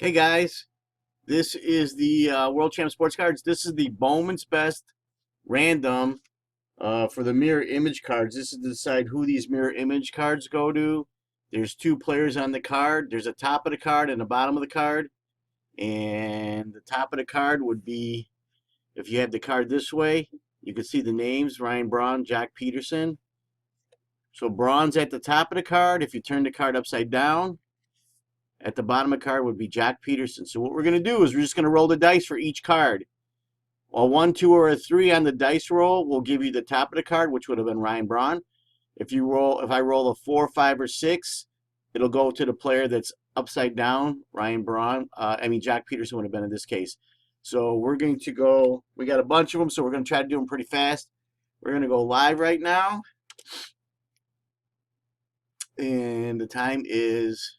Hey guys, this is the World Champ Sports Cards. This is the Bowman's Best random for the mirror image cards. This is to decide who these mirror image cards go to. There's two players on the card. There's a top of the card and the bottom of the card. And the top of the card would be, if you have the card this way, you can see the names, Ryan Braun, Jack Peterson. So Braun's at the top of the card. If you turn the card upside down, at the bottom of the card would be Jack Peterson. So what we're going to do is we're just going to roll the dice for each card. A 1, 2, or a 3 on the dice roll will give you the top of the card, which would have been Ryan Braun. If I roll a 4, 5, or 6, it'll go to the player that's upside down, Ryan Braun. Jack Peterson would have been in this case. So we're going to go, we got a bunch of them, so we're going to try to do them pretty fast. We're going to go live right now. And the time is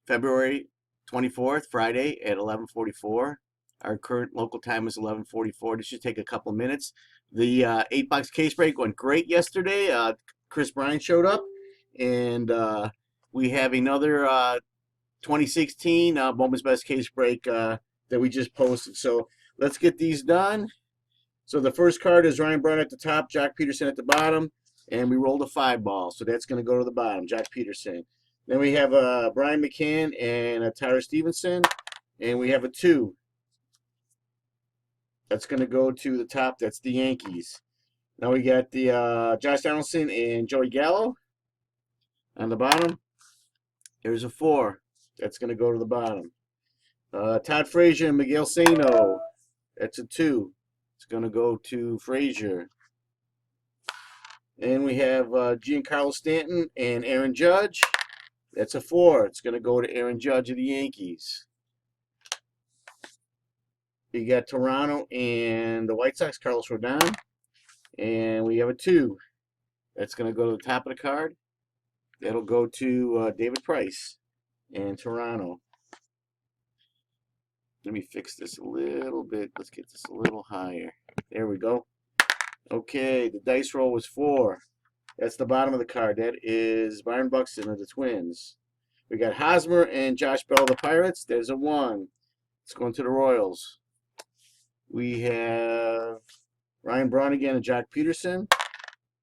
February 24th, Friday at 11:44. Our current local time is 11:44. This should take a couple minutes. The 8-box case break went great yesterday. Chris Bryant showed up, and we have another 2016 Bowman's Best case break that we just posted. So let's get these done. So the first card is Ryan Braun at the top, Jack Peterson at the bottom, and we rolled a 5 ball. So that's going to go to the bottom, Jack Peterson. Then we have Brian McCann and a Tyler Stevenson, and we have a 2. That's going to go to the top. That's the Yankees. Now we got the Josh Donaldson and Joey Gallo on the bottom. Here's a 4. That's going to go to the bottom. Todd Frazier and Miguel Sano. That's a 2. It's going to go to Frazier. And we have Giancarlo Stanton and Aaron Judge. That's a 4. It's going to go to Aaron Judge of the Yankees. You got Toronto and the White Sox, Carlos Rodon. And we have a 2. That's going to go to the top of the card. That'll go to David Price and Toronto. Let me fix this a little bit. Let's get this a little higher. There we go. Okay, the dice roll was 4. That's the bottom of the card. That is Byron Buxton of the Twins. We got Hosmer and Josh Bell of the Pirates. There's a 1. It's going to the Royals. We have Ryan Braun again and Jack Peterson.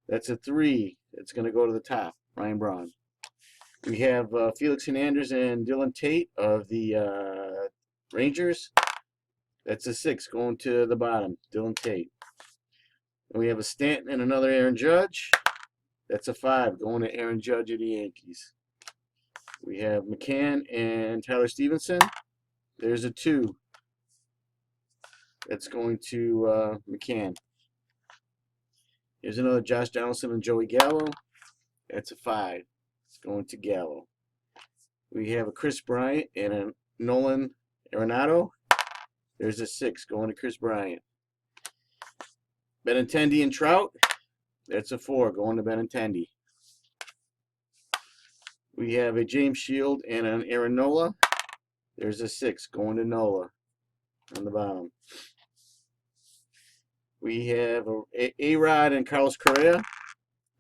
That's a 3. It's going to go to the top, Ryan Braun. We have Felix Hernandez and Dylan Tate of the Rangers. That's a 6 going to the bottom, Dylan Tate. And we have a Stanton and another Aaron Judge. That's a 5 going to Aaron Judge of the Yankees. We have McCann and Tyler Stevenson. There's a 2. That's going to McCann. Here's another Josh Donaldson and Joey Gallo. That's a 5. It's going to Gallo. We have a Chris Bryant and a Nolan Arenado. There's a 6 going to Chris Bryant. Benintendi and Trout. That's a 4 going to Benintendi. We have a James Shield and an Aaron Nola. There's a 6 going to Nola on the bottom. We have a A-Rod and Carlos Correa.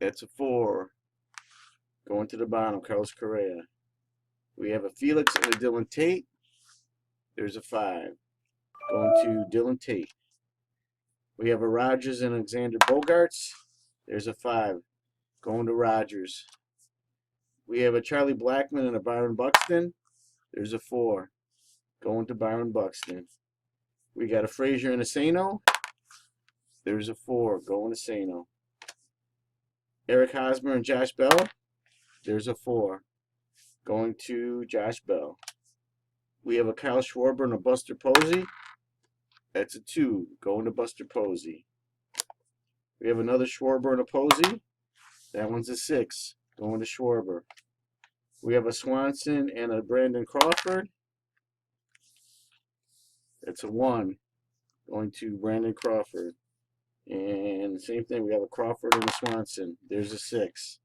That's a 4 going to the bottom, Carlos Correa. We have a Felix and a Dylan Tate. There's a 5 going to Dylan Tate. We have a Rogers and Alexander Bogarts. There's a 5 going to Rogers. We have a Charlie Blackmon and a Byron Buxton. There's a 4 going to Byron Buxton. We got a Frazier and a Sano. There's a 4 going to Sano. Eric Hosmer and Josh Bell. There's a 4 going to Josh Bell. We have a Kyle Schwarber and a Buster Posey. That's a 2 going to Buster Posey. We have another Schwarber and a Posey. That one's a 6 going to Schwarber. We have a Swanson and a Brandon Crawford. That's a 1 going to Brandon Crawford. And the same thing, we have a Crawford and a Swanson. There's a 6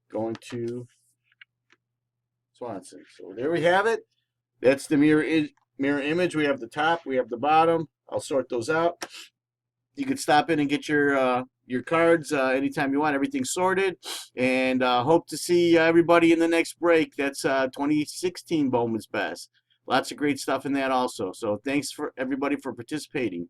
going to Swanson. So there we have it. That's the mirror image. We have the top, we have the bottom. I'll sort those out. You can stop in and get your cards anytime you want. Everything's sorted. And hope to see everybody in the next break. That's 2016 Bowman's Best. Lots of great stuff in that also. So thanks for everybody for participating.